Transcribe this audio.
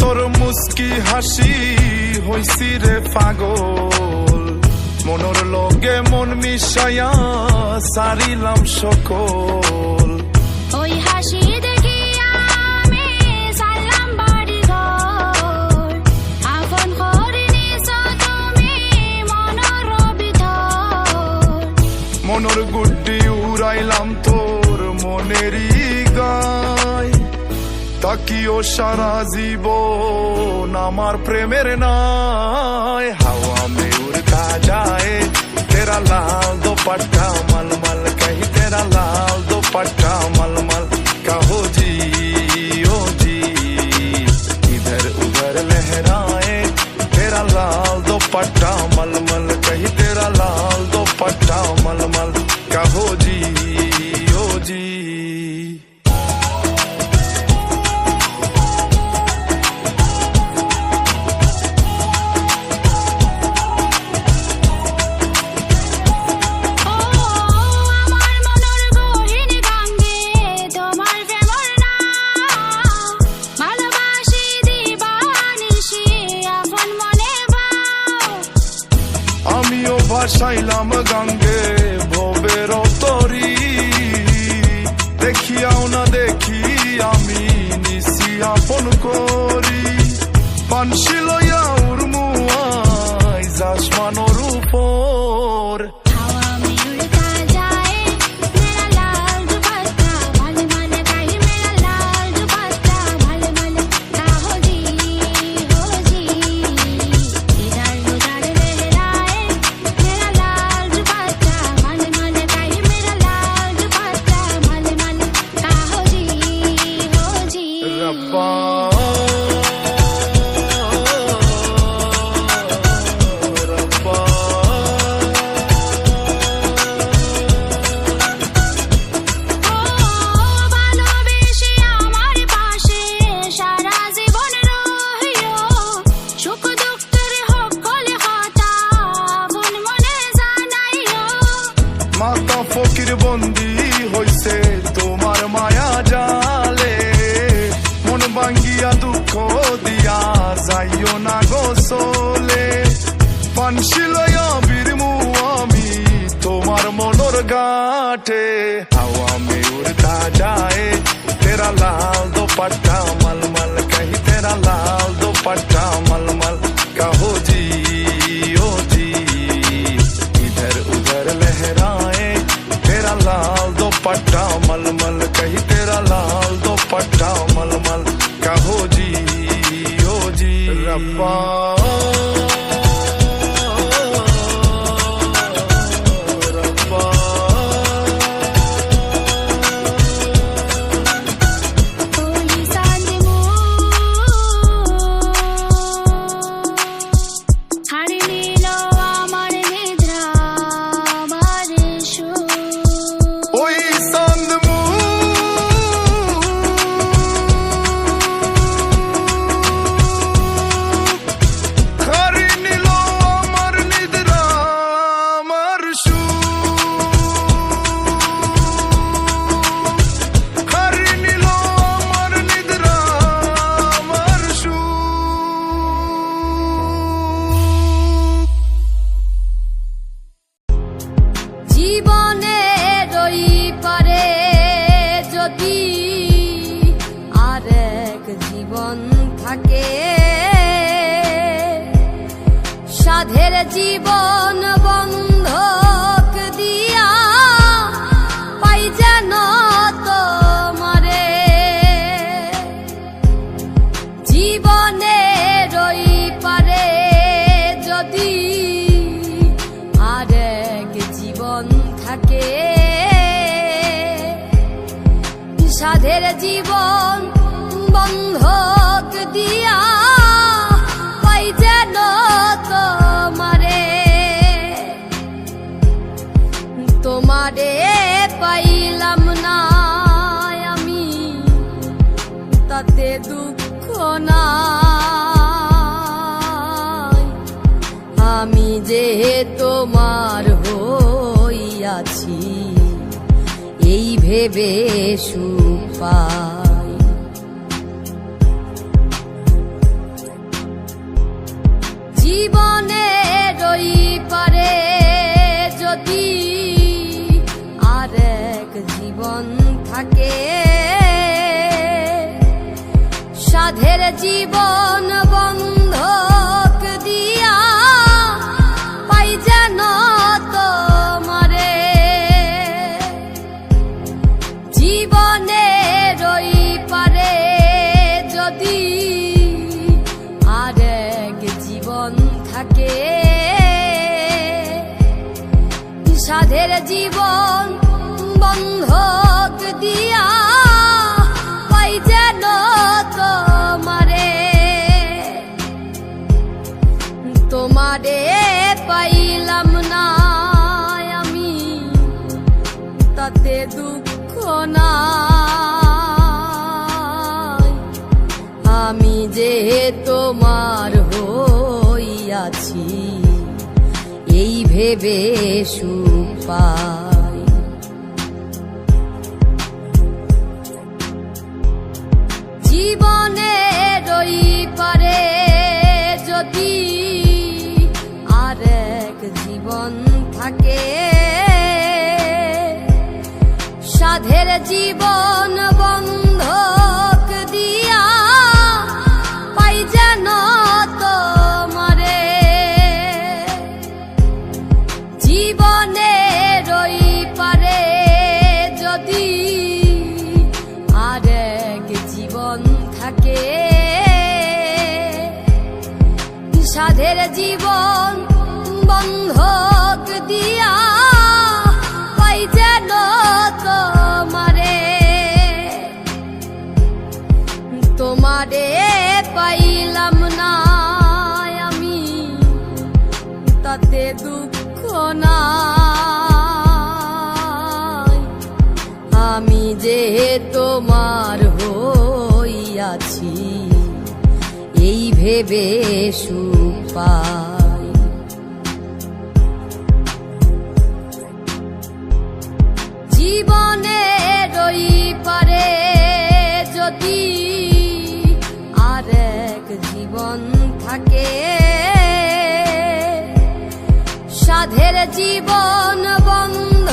তোর মুস্কি হাসি হইছি রে পাগল, মনর লগে মন মিশাইয়া সারিলাম সকল। ওই হাসি দেখি আমি সারলাম বাড়ি ঘর, আপন করে নিছ তুমি মনর ভিতর। মনর গুড্ডি উড়াইলাম তোর মনেরই গায়, তাকিও সারা জীবন আমার প্রেমের নাই। হাওয়া মে উড়তা যায় তেরা লাল দোপাট্টা মলমল, কहीं तेरा लाल दुपट्टा मलमल। कहो जी ओ जी इधर उधर लहराए तेरा लाल दुपट्टा मलमल, कहीं तेरा लाल दुपट्टा मलमल। कहो जी ओ जी। আমিও ভাসাইলাম গাঙ্গে ভবের তরি, দেখিয়াও না দেখি আমি নিশি আপন করি। পানসি লইয়া উড়মুয়াই আসমানোর উপর, মাতা ফকির বন্দি হইছে তোমার মায়া জালে, মন ভাঙ্গিয়া দুঃখ দিয়া যাইও না গোসলে। পানসি লইয়া বিরমু আমি তোমার মনর ঘাটে, হাওয়া মে উড়তা যায় তেরা লাল দুপট্টা মলমল, কहीं तेरा लाल दुपट्टा मलमल। कहो जी ओ जी इधर उधर लहराए तेरा लाल दुपट्टा मलमल, कहीं तेरा लाल दुपट्टा मलमल। कहो जी ओ जी। रब्बा জীবনের ওই পারে যদি আরেক জীবন থাকে, সাধের জীবন বন্ধক দিয়া পাই যেন তোমারে। জীবনের ওই পারে যদি আরেক জীবন থাকে, সাধের জীবন বন্ধক দিয়া পাই যেন তোমারে। তোমারে পাইলাম না আমি তাতে দুঃখ নাই, আমি যে তোমার হইয়াছি এই ভেবে সুখ পাই। জীবন বন্ধক দিয়া পাই যেন তোমারে, জীবনের ওই পারে যদি আরেক জীবন থাকে, সাধের জীবন বন্ধক দিয়া পাই যেন তোমারে, তোমারে পাইলাম না আমি তাতে দুঃখ নাই, আমি যে তোমার হইয়াছি এই ভেবে সুখ পাই। জীবনের ওই পারে যদি আরেক জীবন থাকে, সাধের জীবন বন্ধক দিয়া পাই যেন তোমারে, জীবনের ওই পারে যদি আরেক জীবন থাকে, সাধের জীবন বন্ধক দিয়া পাই যেন তোমারে, তোমারে পাইলাম না আমি তাতে দুঃখ নাই, আমি যে তোমার হইয়াছি এই ভেবে সুখ পাই। জীবনের ওই পারে যদি আরেক জীবন থাকে, সাধের জীবন বন্ধ